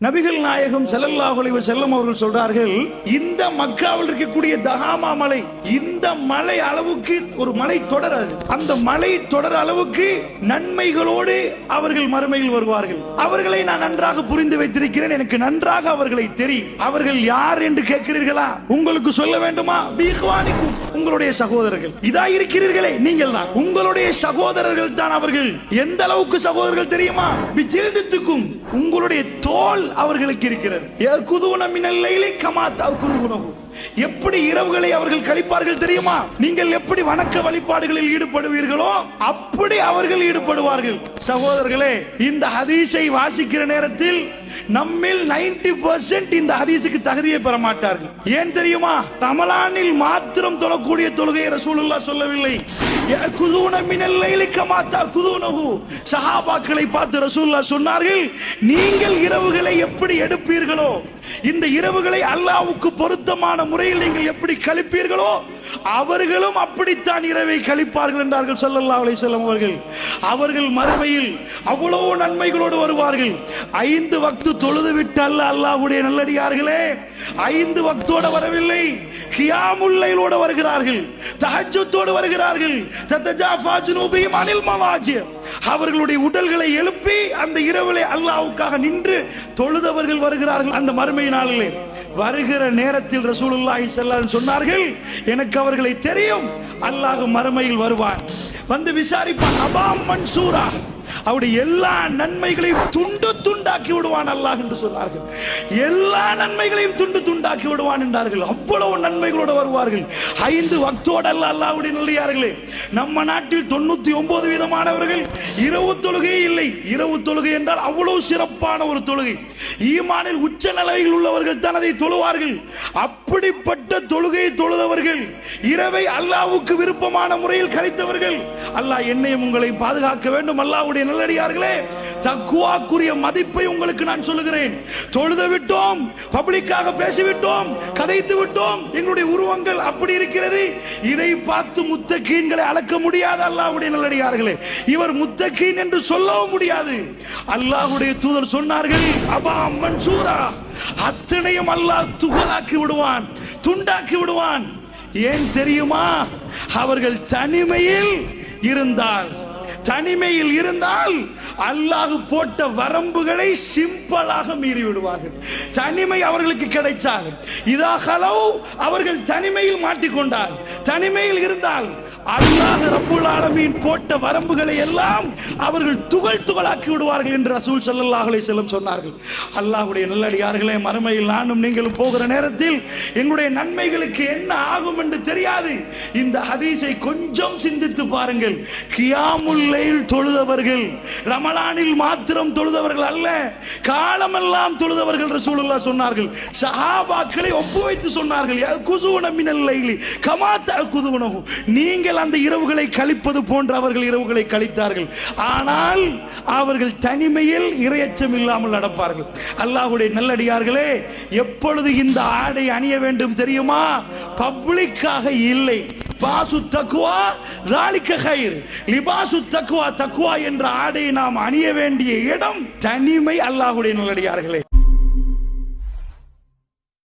நபிகள் நாயகம் ஸல்லல்லாஹு அலைஹி வஸல்லம் அவர்கள் சொல்றார்கள், இந்த மக்காவில் இருக்கக்கூடிய தஹாமா மலை, இந்த மலை அளவுக்கு ஒரு மலை தொடர், அந்த மலை தொடர் அளவுக்கு நன்மைகளோடு அவர்கள் மறுமையில் வருவார்கள். அவர்களை நான் நன்றாக புரிந்து வைத்திருக்கிறேன், எனக்கு நன்றாக அவர்களை தெரியும். அவர்கள் யார் என்று கேட்கிறீர்களா? உங்களுக்கு சொல்ல வேண்டுமா? பீஹ்வானிக்கும், உங்களுடைய சகோதரர்கள். இதா இருக்கிறீர்களே நீங்கள் தான், உங்களுடைய சகோதரர்கள் தான் அவர்கள். எந்த அளவுக்கு சகோதரர்கள் தெரியுமா? பிஜில்துக்கும், உங்களுடைய தோல் அவர்களுக்கு இருக்கிறது. யகுதுன மினல் லைலி கமா தகுதுன, எப்படி இரவுகளை அவர்கள் கழிப்பார்கள் தெரியுமா? நீங்கள் எப்படி வணக்க வழிபாடுகளில் ஈடுபடுவீர்களோ அப்படி அவர்கள் ஈடுபடுவார்கள். சகோதரர்களே, இந்த ஹதீஸை வாசிக்கிற நேரத்தில் நம்மில் 90% இந்த ஹதீஸுக்கு தகுதியை பெற மாட்டார்கள். ஏன் தெரியுமா? ரமலானில் மாத்திரம் தொழக்கூடிய தொழுகையை ரசூலுல்லாஹ் சொல்லவில்லை. யகுதுன மினல் லைலி கமா தகுதுனஹு, சஹாபாக்களை பார்த்து ரசூலுல்லாஹ் சொன்னார்கள், நீங்கள் இரவுகளை எப்படி எடுப்பீர்களோ, இந்த இரவுகளை அல்லாஹ்வுக்கு பொருத்தமான முறையில் நீங்கள் எப்படி கழிப்பீர்களோ அவர்களும் அப்படித்தான் இரவை கழிப்பார்கள் என்றார்கள் ஸல்லல்லாஹு அலைஹி வஸல்லம் அவர்கள். அவர்கள் மறுமையில் அவ்வளவு நன்மைகளோடு வருவார்கள். 5 வக்து தொழுது விட்டு அல்லாஹ்வுடைய நல்லடியார்களே, 5 வக்தோடு வரவில்லை, கியாமுல் லைலோடு வருகிறார்கள், தஹஜ்ஜுதோடு வருகிறார்கள். ததஜாஃபா ஜுனூபிஹிம் அனில் மவாஜி, அவர்களுடைய உடல்களை எழுப்பி அந்த இரவிலே அல்லாஹ்வுக்காக நின்று தொழுதவர்கள் வருகிறார்கள். அந்த மறுமை நாளிலே வருகிற நேரத்தில் ரசூலுல்லாஹி ஸல்லல்லாஹு அலைஹி வஸல்லம் சொன்னார்கள், எனக்கு அவர்களை தெரியும், அல்லாஹ் மறுமையில் வருவான், வந்து விசாரிப்பான். அபா மன்சூரா, அவருடைய எல்லா நன்மைகளையும் துண்டு துண்டாக்கி விடுவான் அல்லாஹ் என்று சொன்னார்கள். எல்லா நன்மைகளையும் துண்டு துண்டாக்கி விடுவான் என்றார்கள். அவ்வளவு நன்மைகளோடு வருவார்கள். 5 வக்தோடு அல்லாஹ்வுடைய நல்லடியார்களே, நம்ம நாட்டில் 99 விதமானவர்கள் இரவு தொழுகை இல்லை. இரவு தொழுகை என்றால் அவ்வளவு சிறப்பான ஒரு தொழுகை. ஈமானில் உச்ச நிலையில் உள்ளவர்கள் தான் அதை தொழுவார்கள். அப்படிப்பட்ட தொழுகையை தொழுதவர்கள், இரவை அல்லாஹ்வுக்கு விருப்பமான முறையில் கழித்தவர்கள், அல்லாஹ் என்னையும் உங்களை பாதுகாக்க வேண்டும். அல்லாஹ்வுடைய நல்லடியார்களே, தக்வாக்குரிய மதிப்பை உங்களுக்கு நான் சொல்லுகிறேன். தொழுது விட்டோம், பப்ளிக்காக பேசிவிட்டோம், கதைத்து விட்டோம், எங்களுடைய உருவங்கள் அப்படி இருக்கிறது, இதை பார்த்து முத்தகீன்களை அளக்க முடியாது. அல்லாஹ்வுடைய நல்லடியார்களே, இவர் முத்தகீன் என்று சொல்லவும் முடியாது. அல்லாஹ்வுடைய தூதர் சொன்னார்கள், அபா மன்சூரா, அத்தனையும் அல்லாஹ் துகளாக்கி விடுவான், துண்டாக்கி விடுவான். ஏன் தெரியுமா? அவர்கள் தனிமையில் இருந்தால் அல்லாஹ் போட்ட வரம்புகளை சிம்பிளாக மீறி விடுவார்கள். தனிமை அவர்களுக்கு கிடைச்சால், இதா ஹலவ், அவர்கள் தனிமையில் மாட்டிக்கொண்டால், தனிமையில் இருந்தால் அல்லாஹ் ரப்புல் ஆலமீன் போட்ட வரம்புகளை எல்லாம் அவர்கள் துகள் துகளாக்கி விடுவார்கள் என்று ரசூல் ஸல்லல்லாஹு அலைஹி வஸல்லம் சொன்னார்கள். அல்லாஹ்வுடைய நல்லடியார்களே, மறுமையில் நானும் நீங்களும் போகிற நேரத்தில் எங்களுடைய நன்மைகளுக்கு என்ன ஆகும் என்று தெரியாது. இந்த ஹதீஸை கொஞ்சம் சிந்தித்து பாருங்கள். கியாமுல் லைல் தொழுதவர்கள் ரமலானில் மாத்திரம் தொழுதவர்கள் அல்ல, காலமெல்லாம் தொழுதவர்கள் ரசூலுல்லாஹ் சொன்னார்கள். சஹாபாக்களை ஒப்புவைத்து சொன்னார்கள், யகுதுன மினல் லைலி கமா தகுதுனஹு, நீங்கள் அந்த இரவுகளை கழிப்பது போன்ற அவர்கள் இரவுகளை கழித்தார்கள். ஆனால் அவர்கள் தனிமையில் இறையச்சம் இல்லாமல் நடப்பார்கள். அல்லாஹ்வுடைய நல்லடியார்களே, எப்பொழுது இந்த ஆடை அணிய வேண்டும் தெரியுமா? பப்ளிக்காக இல்லை. பாசு தக்வா ذلك خير, லிபாசு தக்வா, தக்வா என்ற ஆடை நாம் அணிய வேண்டிய இடம் தனிமை. அல்லாஹ்வுடைய நல்லடியார்களே,